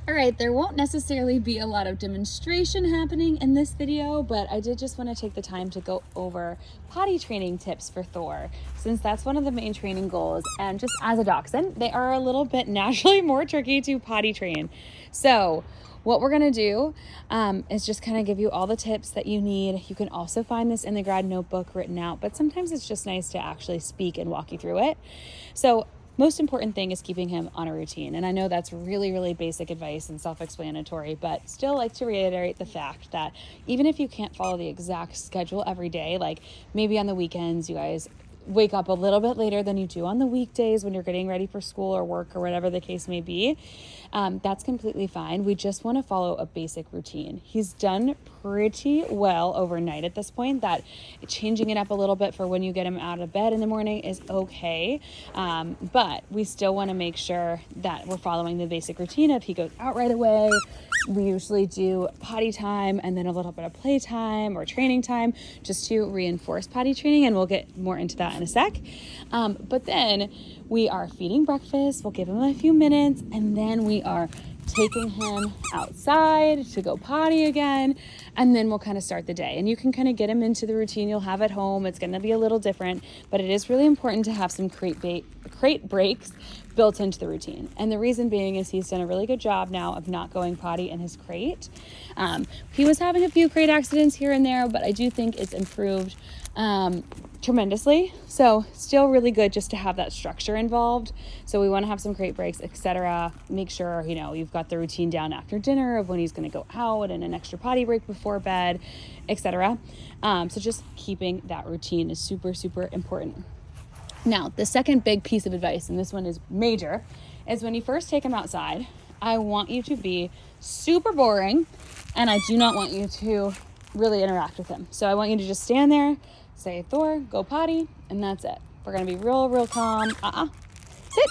All right, there won't necessarily be a lot of demonstration happening in this video, but I did just want to take the time to go over potty training tips for Thor, since that's one of the main training goals. And just as a dachshund, they are a little bit naturally more tricky to potty train. So what we're gonna do is just kind of give you all the tips that you need. You can also find this in the grad notebook written out, but sometimes it's just nice to actually speak and walk you through it. So most important thing is keeping him on a routine. And I know that's really, really basic advice and self-explanatory, but still like to reiterate the fact that even if you can't follow the exact schedule every day, like maybe on the weekends, you guys wake up a little bit later than you do on the weekdays when you're getting ready for school or work or whatever the case may be, that's completely fine. We just want to follow a basic routine. He's done pretty well overnight at this point, that changing it up a little bit for when you get him out of bed in the morning is okay. But we still want to make sure that we're following the basic routine of he goes out right away. We usually do potty time and then a little bit of play time or training time just to reinforce potty training, and we'll get more into that in a sec. But then we are feeding breakfast, we'll give him a few minutes, and then we are taking him outside to go potty again, and then we'll kind of start the day. And you can kind of get him into the routine you'll have at home. It's going to be a little different, but it is really important to have some crate breaks built into the routine. And the reason being is he's done a really good job now of not going potty in his crate. He was having a few crate accidents here and there, but I do think it's improved tremendously. So still really good just to have that structure involved. So we want to have some crate breaks, etc. Make sure, you've got the routine down after dinner of when he's going to go out and an extra potty break before bed, etc. So just keeping that routine is super, super important. Now, the second big piece of advice, and this one is major, is when you first take him outside, I want you to be super boring, and I do not want you to really interact with him. So I want you to just stand there, say, Thor, go potty, and that's it. We're going to be real, real calm. Sit.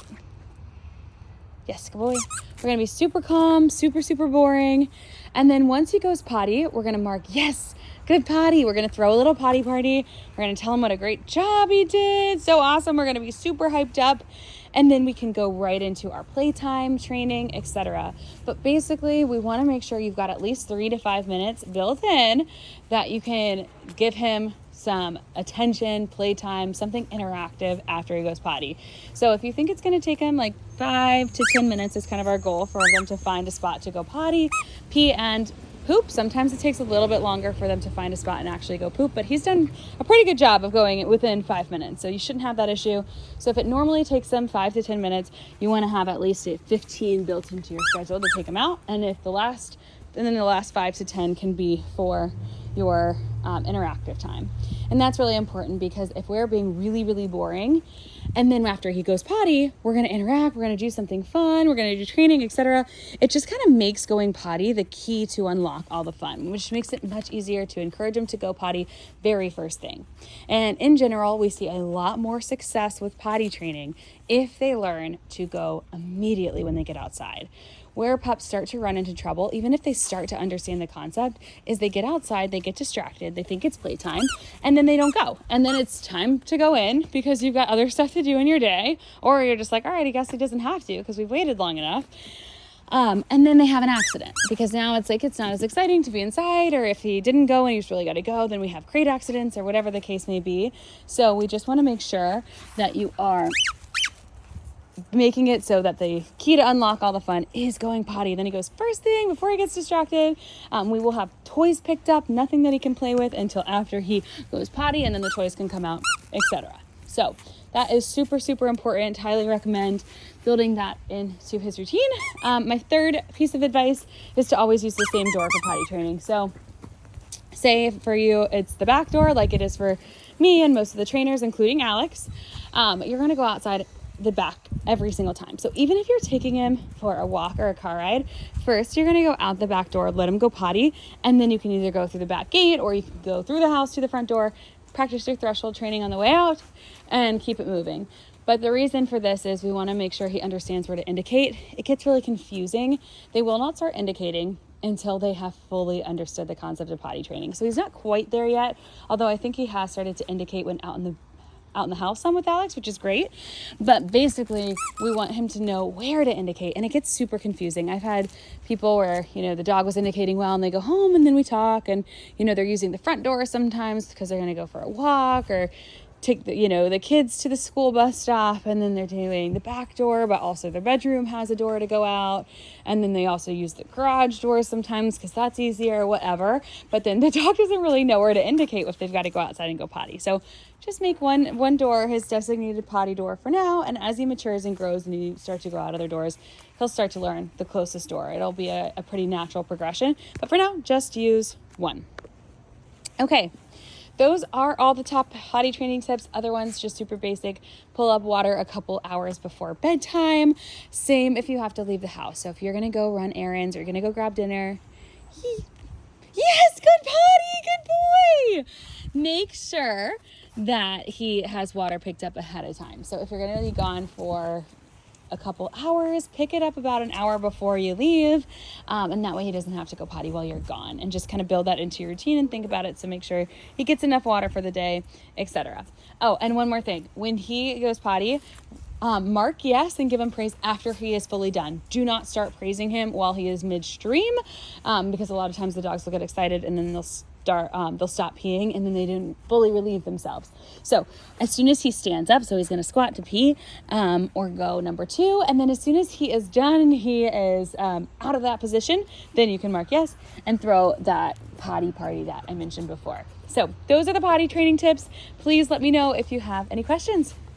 Yes, good boy. We're going to be super calm, super, super boring. And then once he goes potty, we're going to mark, yes, good potty. We're going to throw a little potty party. We're going to tell him what a great job he did. So awesome. We're going to be super hyped up. And then we can go right into our playtime, training, etc. But basically, we want to make sure you've got at least 3 to 5 minutes built in that you can give him some attention, playtime, something interactive after he goes potty. So if you think it's going to take him like 5 to 10 minutes is kind of our goal for them to find a spot to go potty, pee, and poop. Sometimes it takes a little bit longer for them to find a spot and actually go poop, but he's done a pretty good job of going within 5 minutes. So you shouldn't have that issue. So if it normally takes them 5 to 10 minutes, you want to have at least 15 built into your schedule to take them out. And if the last 5 to 10 can be for your interactive time. And that's really important, because if we're being really, really boring, and then after he goes potty, we're going to interact, we're going to do something fun, we're going to do training, etc. It just kind of makes going potty the key to unlock all the fun, which makes it much easier to encourage him to go potty very first thing. And in general, we see a lot more success with potty training if they learn to go immediately when they get outside. Where pups start to run into trouble, even if they start to understand the concept, is they get outside, they get distracted, they think it's playtime, and then they don't go. And then it's time to go in because you've got other stuff to do in your day, or you're just like, all right, I guess he doesn't have to because we've waited long enough. And then they have an accident, because now it's like it's not as exciting to be inside, or if he didn't go and he's really got to go, then we have crate accidents or whatever the case may be. So we just want to make sure that you are making it so that the key to unlock all the fun is going potty. Then he goes first thing before he gets distracted. We will have toys picked up, nothing that he can play with until after he goes potty, and then the toys can come out, etc. So that is super, super important. Highly recommend building that into his routine. My third piece of advice is to always use the same door for potty training. So say for you, it's the back door, like it is for me and most of the trainers, including Alex. You're going to go outside the back every single time. So even if you're taking him for a walk or a car ride, first you're going to go out the back door, let him go potty, and then you can either go through the back gate or you can go through the house to the front door, practice your threshold training on the way out, and keep it moving. But the reason for this is we want to make sure he understands where to indicate. It gets really confusing. They will not start indicating until they have fully understood the concept of potty training. So he's not quite there yet, although I think he has started to indicate when out in the out in the house some with Alex, which is great. But basically, we want him to know where to indicate. And it gets super confusing. I've had people where, the dog was indicating well and they go home and then we talk and, they're using the front door sometimes because they're going to go for a walk or take the kids to the school bus stop, and then they're doing the back door, but also their bedroom has a door to go out, and then they also use the garage door sometimes because that's easier or whatever. But then the dog doesn't really know where to indicate if they've got to go outside and go potty. So just make one door his designated potty door for now, and as he matures and grows and you start to go out other doors, he'll start to learn the closest door. It'll be a pretty natural progression, but for now, just use one. Okay. Those are all the top potty training tips. Other ones, just super basic. Pull up water a couple hours before bedtime. Same if you have to leave the house. So if you're going to go run errands or you're going to go grab dinner. Yes, good potty, good boy. Make sure that he has water picked up ahead of time. So if you're going to be gone for a couple hours, pick it up about an hour before you leave, and that way he doesn't have to go potty while you're gone, and just kind of build that into your routine and think about it. So make sure he gets enough water for the day, etc. Oh, and one more thing, when he goes potty, mark yes and give him praise after he is fully done. Do not start praising him while he is midstream, because a lot of times the dogs will get excited and then they'll stop peeing and then they didn't fully relieve themselves. So as soon as he stands up, so he's going to squat to pee, or go number 2. And then as soon as he is done, he is out of that position, then you can mark yes and throw that potty party that I mentioned before. So those are the potty training tips. Please let me know if you have any questions.